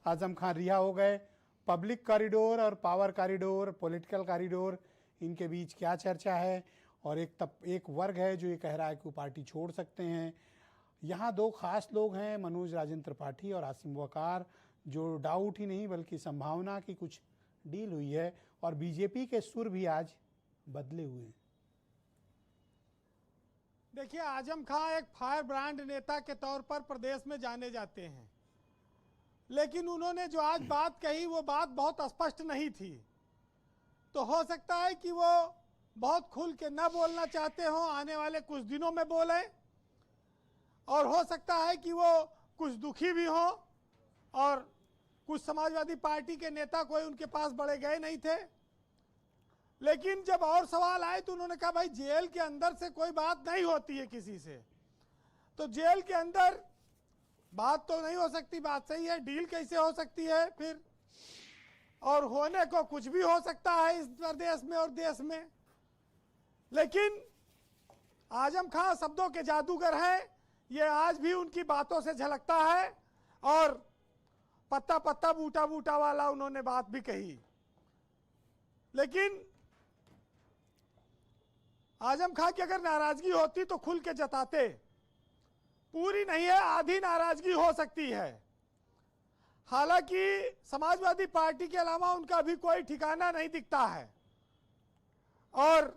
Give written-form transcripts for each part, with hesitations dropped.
आजम खान रिहा हो गए। पब्लिक कॉरिडोर और पावर कॉरिडोर, पॉलिटिकल कॉरिडोर, इनके बीच क्या चर्चा है? और एक वर्ग है जो ये कह रहा है कि वो पार्टी छोड़ सकते हैं। यहाँ दो खास लोग हैं, मनोज राजेंद्र त्रिपाठी और आसिम वकार, जो डाउट ही नहीं बल्कि संभावना की कुछ डील हुई है। और बीजेपी के सुर भी आज बदले हुए हैं। देखिए, आजम खां एक फायर ब्रांड नेता के तौर पर प्रदेश में जाने जाते हैं, लेकिन उन्होंने जो आज बात कही वो बात बहुत स्पष्ट नहीं थी। तो हो सकता है कि वो बहुत खुल के न बोलना चाहते हो, आने वाले कुछ दिनों में बोले, और हो सकता है कि वो कुछ दुखी भी हो। और कुछ समाजवादी पार्टी के नेता कोई उनके पास बड़े गए नहीं थे, लेकिन जब और सवाल आए तो उन्होंने कहा भाई जेल के अंदर से कोई बात नहीं होती है किसी से, तो जेल के अंदर बात तो नहीं हो सकती। बात सही है, डील कैसे हो सकती है फिर? और होने को कुछ भी हो सकता है इस प्रदेश में और देश में। लेकिन आजम खां शब्दों के जादूगर हैं, ये आज भी उनकी बातों से झलकता है। और पत्ता पत्ता बूटा बूटा वाला उन्होंने बात भी कही। लेकिन आजम खां की अगर नाराजगी होती तो खुल के जताते। पूरी नहीं है, आधी नाराजगी हो सकती है। हालांकि समाजवादी पार्टी के अलावा उनका भी कोई ठिकाना नहीं दिखता है। और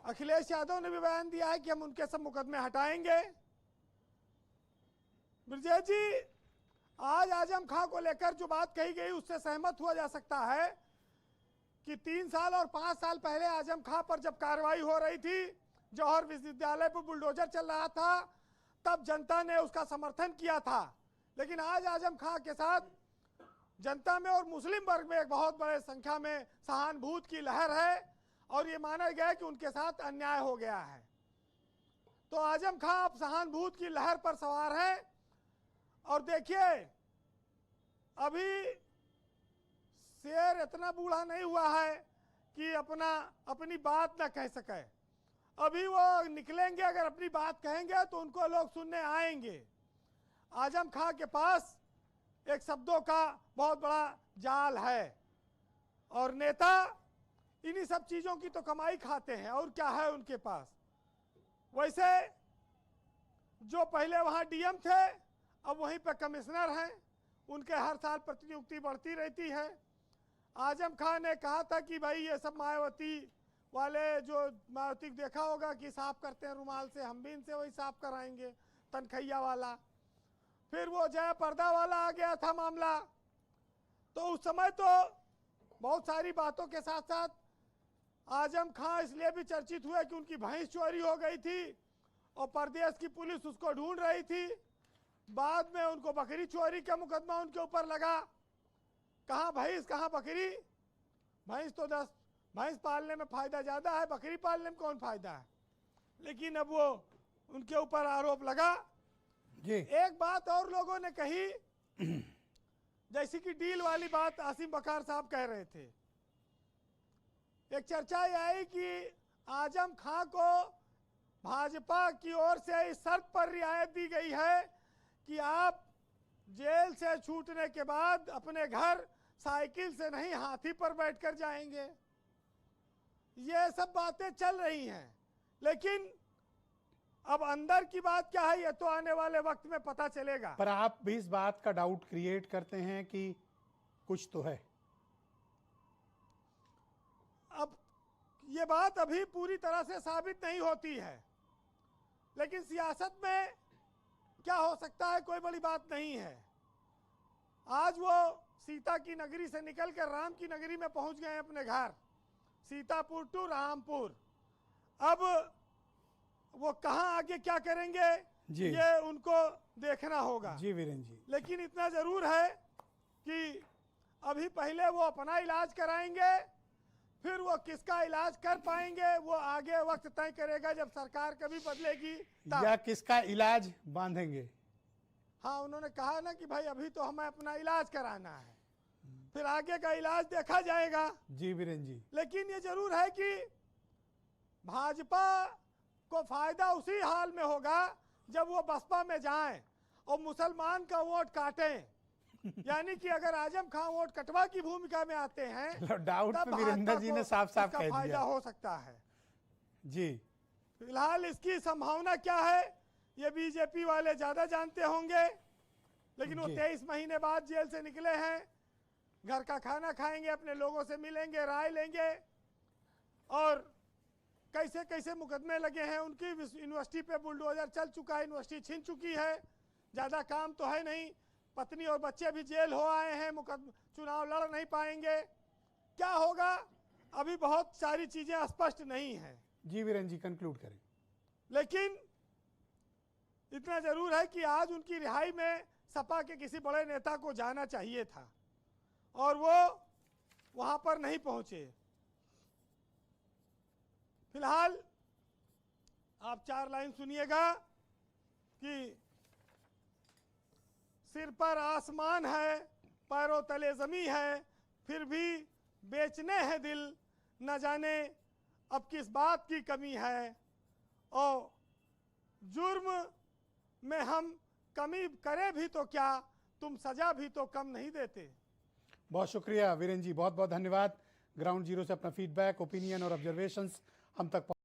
अखिलेश यादव ने भी बयान दिया है कि हम उनके सब मुकदमे हटाएंगे। ब्रजेश जी, आज आजम खां को लेकर जो बात कही गई उससे सहमत हुआ जा सकता है कि 3 साल और 5 साल पहले आजम खां पर जब कार्रवाई हो रही थी, जौहर विश्वविद्यालय पर बुलडोजर चल रहा था, तब जनता ने उसका समर्थन किया था। लेकिन आज आजम खां के साथ जनता में और मुस्लिम वर्ग में एक बहुत बड़े संख्या में सहानुभूति की लहर है, और ये माना गया कि उनके साथ अन्याय हो गया है। तो आजम खां अब सहानुभूति की लहर पर सवार है। और देखिए, अभी शेर इतना बूढ़ा नहीं हुआ है कि अपनी बात ना कह सके। अभी वो निकलेंगे, अगर अपनी बात कहेंगे तो उनको लोग सुनने आएंगे। आजम खां के पास एक शब्दों का बहुत बड़ा जाल है, और नेता इन्हीं सब चीजों की तो कमाई खाते हैं, और क्या है उनके पास। वैसे जो पहले वहां डीएम थे अब वहीं पे कमिश्नर हैं, उनके हर साल प्रतिनियुक्ति बढ़ती रहती है। आजम खां ने कहा था कि भाई ये सब मायावती वाले, जो मायावती देखा होगा कि साफ करते हैं रुमाल से, हम भी इनसे वही साफ कराएंगे, तनखैया वाला। फिर वो जया पर्दा वाला आ गया था मामला। तो उस समय तो बहुत सारी बातों के साथ साथ आजम खां इसलिए भी चर्चित हुए कि उनकी भैंस चोरी हो गई थी और प्रदेश की पुलिस उसको ढूंढ रही थी। बाद में उनको बकरी चोरी का मुकदमा उनके ऊपर लगा। कहाँ भैंस कहाँ बकरी? भैंस पालने में फायदा ज्यादा है, बकरी पालने में कौन फायदा है? लेकिन अब वो उनके ऊपर आरोप लगा जी। एक बात और लोगों ने कही, जैसी कि डील वाली बात आसिम वकार साहब कह रहे थे। एक चर्चा यह आई कि आजम खां को भाजपा की ओर से इस शर्त पर रियायत दी गई है कि आप जेल से छूटने के बाद अपने घर साइकिल से नहीं हाथी पर बैठकर जाएंगे। ये सब बातें चल रही हैं, लेकिन अब अंदर की बात क्या है ये तो आने वाले वक्त में पता चलेगा। पर आप भी इस बात का डाउट क्रिएट करते हैं कि कुछ तो है। अब ये बात अभी पूरी तरह से साबित नहीं होती है, लेकिन सियासत में क्या हो सकता है कोई बड़ी बात नहीं है। आज वो सीता की नगरी से निकलकर राम की नगरी में पहुंच गए अपने घर, सीतापुर टू रामपुर। अब वो कहां आगे क्या करेंगे ये उनको देखना होगा। जी वीरेंद्र जी, लेकिन इतना जरूर है कि अभी पहले वो अपना इलाज कराएंगे, फिर वो किसका इलाज कर पाएंगे वो आगे वक्त तय करेगा, जब सरकार कभी बदलेगी या किसका इलाज बांधेंगे। हाँ, उन्होंने कहा ना कि भाई अभी तो हमें अपना इलाज कराना है, फिर आगे का इलाज देखा जाएगा। जी वीरेंद्र जी, लेकिन ये जरूर है कि भाजपा को फायदा उसी हाल में होगा जब वो बसपा में जाएं और मुसलमान का वोट काटें। यानी कि अगर आजम खान वोट कटवा की भूमिका में आते हैं डाउट तब पे वीरेंद्र जी भाजपा ने को साफ साफ इसका कह फायदा दिया। हो सकता है। जी फिलहाल इसकी संभावना क्या है ये बीजेपी वाले ज्यादा जानते होंगे, लेकिन वो जी। 23 महीने बाद जेल से निकले हैं, घर का खाना खाएंगे, अपने लोगों से मिलेंगे, राय लेंगे, और कैसे कैसे मुकदमे लगे हैं उनकी। यूनिवर्सिटी पे बुलडोजर चल चुका है, यूनिवर्सिटी छीन चुकी है, ज्यादा काम तो है नहीं, पत्नी और बच्चे भी जेल हो आए हैं, चुनाव लड़ नहीं पाएंगे। क्या होगा अभी बहुत सारी चीजें स्पष्ट नहीं है। जी वीरेंद्र जी कंक्लूड करें। लेकिन इतना जरूर है कि आज उनकी रिहाई में सपा के किसी बड़े नेता को जाना चाहिए था और वो वहां पर नहीं पहुंचे। फिलहाल आप 4 लाइन सुनिएगा कि सिर पर आसमान है, पैरों तले जमी है, फिर भी बेचने हैं दिल, न जाने अब किस बात की कमी है, और जुर्म में हम कमी करें भी तो क्या, तुम सजा भी तो कम नहीं देते। बहुत शुक्रिया वीरेंद्र जी, बहुत बहुत धन्यवाद। ग्राउंड जीरो से अपना फीडबैक, ओपिनियन और ऑब्जर्वेशंस हम तक